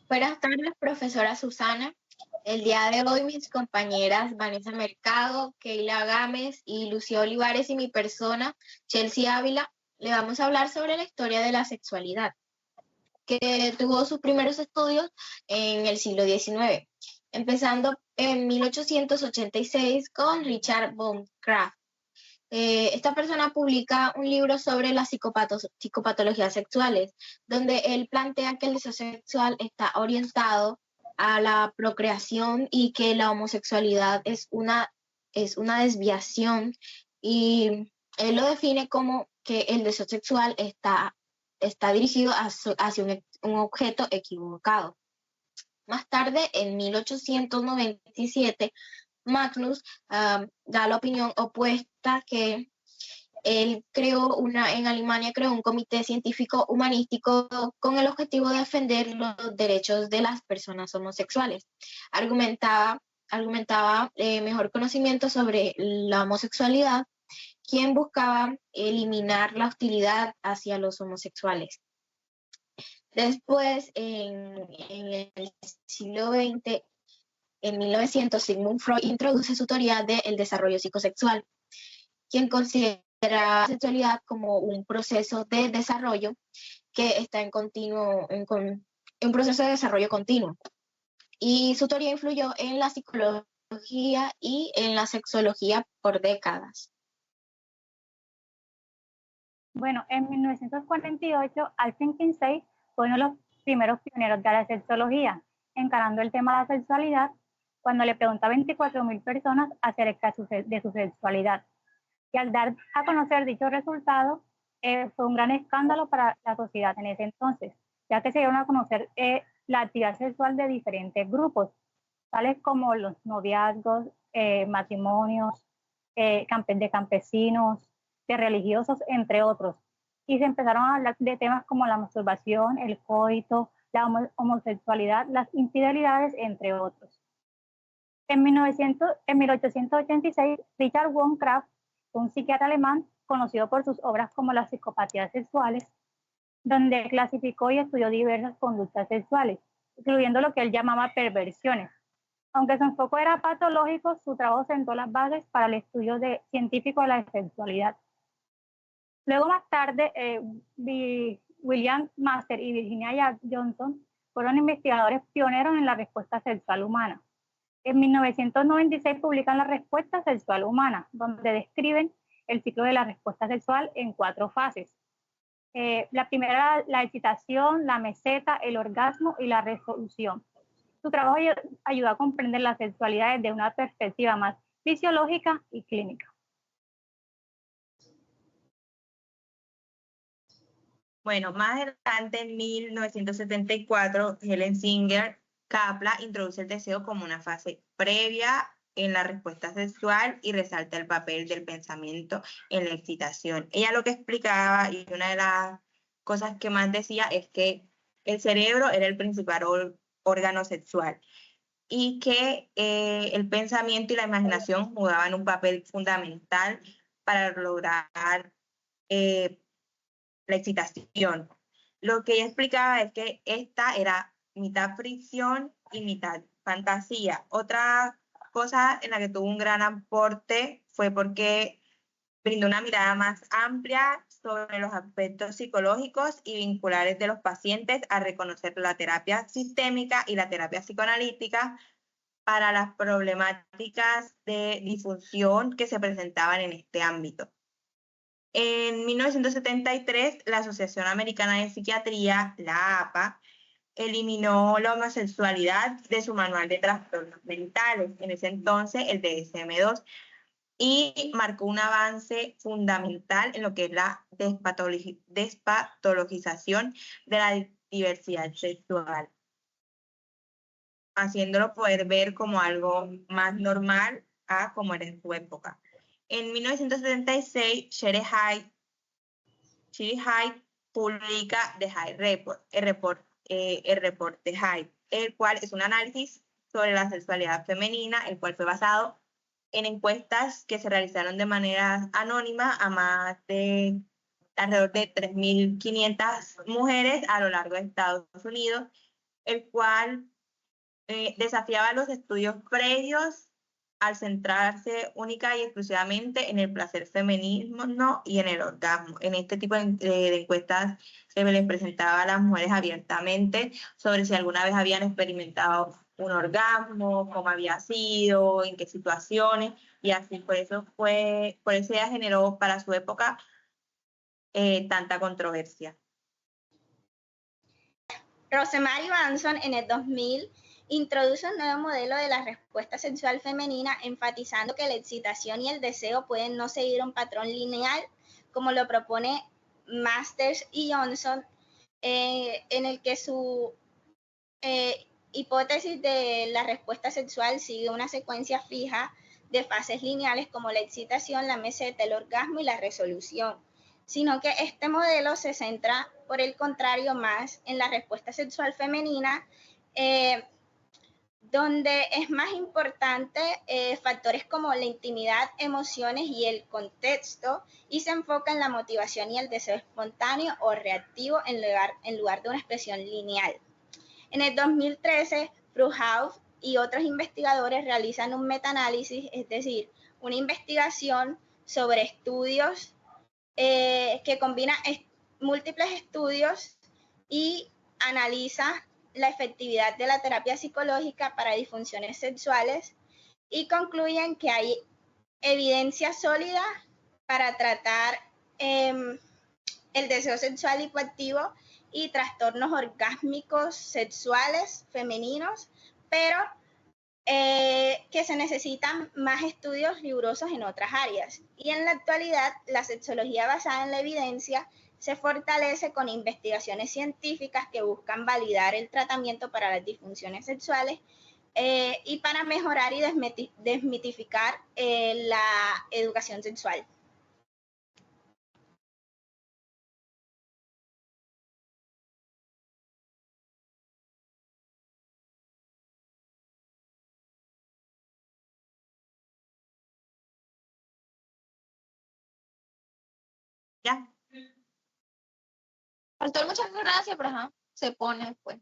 Buenas tardes, profesora Susana. El día de hoy mis compañeras Vanessa Mercado, Keila Gámez y Lucía Olivares y mi persona, Chelsea Ávila, le vamos a hablar sobre la historia de la sexualidad, que tuvo sus primeros estudios en el siglo XIX, empezando en 1886 con Richard von Krafft. Esta persona publica un libro sobre las psicopatologías sexuales, donde él plantea que el deseo sexual está orientado a la procreación y que la homosexualidad es una desviación, y él lo define como que el deseo sexual está dirigido hacia un objeto equivocado. Más tarde, en 1897, Magnus da la opinión opuesta, que él en Alemania creó un comité científico humanístico con el objetivo de defender los derechos de las personas homosexuales. Argumentaba mejor conocimiento sobre la homosexualidad, quien buscaba eliminar la hostilidad hacia los homosexuales. Después, en el siglo XX, en 1900, Sigmund Freud introduce su teoría del desarrollo psicosexual, quien considera la sexualidad como un proceso de desarrollo que está en proceso de desarrollo continuo. Y su teoría influyó en la psicología y en la sexología por décadas. Bueno, en 1948, Alfred Kinsey fue uno de los primeros pioneros de la sexología, encarando el tema de la sexualidad cuando le preguntó a 24.000 personas acerca de su sexualidad. Y al dar a conocer dicho resultado, fue un gran escándalo para la sociedad en ese entonces, ya que se dieron a conocer la actividad sexual de diferentes grupos, tales como los noviazgos, matrimonios, de campesinos, de religiosos, entre otros. Y se empezaron a hablar de temas como la masturbación, el coito, la homosexualidad, las infidelidades, entre otros. En 1886, Richard von Krafft, un psiquiatra alemán conocido por sus obras como Las psicopatías sexuales, donde clasificó y estudió diversas conductas sexuales, incluyendo lo que él llamaba perversiones. Aunque su enfoque era patológico, su trabajo sentó las bases para el estudio científico de la sexualidad. Luego, más tarde, William Master y Virginia Johnson fueron investigadores pioneros en la respuesta sexual humana. En 1996 publican la respuesta sexual humana, donde describen el ciclo de la respuesta sexual en 4 fases. La primera, la excitación, la meseta, el orgasmo y la resolución. Su trabajo ayuda a comprender la sexualidad desde una perspectiva más fisiológica y clínica. Bueno, más adelante, en 1974, Helen Singer Kaplan introduce el deseo como una fase previa en la respuesta sexual y resalta el papel del pensamiento en la excitación. Ella lo que explicaba, y una de las cosas que más decía, es que el cerebro era el principal órgano sexual y que el pensamiento y la imaginación jugaban un papel fundamental para lograr la excitación. Lo que ella explicaba es que esta era mitad fricción y mitad fantasía. Otra cosa en la que tuvo un gran aporte fue porque brindó una mirada más amplia sobre los aspectos psicológicos y vinculares de los pacientes a reconocer la terapia sistémica y la terapia psicoanalítica para las problemáticas de disfunción que se presentaban en este ámbito. En 1973, la Asociación Americana de Psiquiatría, la APA, eliminó la homosexualidad de su manual de trastornos mentales, en ese entonces el DSM-2, y marcó un avance fundamental en lo que es la despatologización de la diversidad sexual, haciéndolo poder ver como algo más normal a como era en su época. En 1976, Sherry Hyde publica The Hyde Report, el reporte Hyde, el cual es un análisis sobre la sexualidad femenina, el cual fue basado en encuestas que se realizaron de manera anónima a más de alrededor de 3.500 mujeres a lo largo de Estados Unidos, el cual desafiaba los estudios previos al centrarse única y exclusivamente en el placer femenino y en el orgasmo. En este tipo de encuestas se les presentaba a las mujeres abiertamente sobre si alguna vez habían experimentado un orgasmo, cómo había sido, en qué situaciones, y así por eso ya generó para su época tanta controversia. Rosemary Banson en el 2000 introduce un nuevo modelo de la respuesta sexual femenina, enfatizando que la excitación y el deseo pueden no seguir un patrón lineal, como lo propone Masters y Johnson, en el que su hipótesis de la respuesta sexual sigue una secuencia fija de fases lineales como la excitación, la meseta, el orgasmo y la resolución, sino que este modelo se centra, por el contrario, más en la respuesta sexual femenina, donde es más importante factores como la intimidad, emociones y el contexto, y se enfoca en la motivación y el deseo espontáneo o reactivo en lugar de una expresión lineal. En el 2013, Fruhauf y otros investigadores realizan un metaanálisis, es decir, una investigación sobre estudios que combina múltiples estudios y analiza la efectividad de la terapia psicológica para disfunciones sexuales, y concluyen que hay evidencia sólida para tratar el deseo sexual hipoactivo y trastornos orgásmicos sexuales femeninos, pero que se necesitan más estudios rigurosos en otras áreas. Y en la actualidad, la sexología basada en la evidencia se fortalece con investigaciones científicas que buscan validar el tratamiento para las disfunciones sexuales y para mejorar y desmitificar la educación sexual. ¿Ya? Doctor, muchas gracias, pero ajá, se pone pues.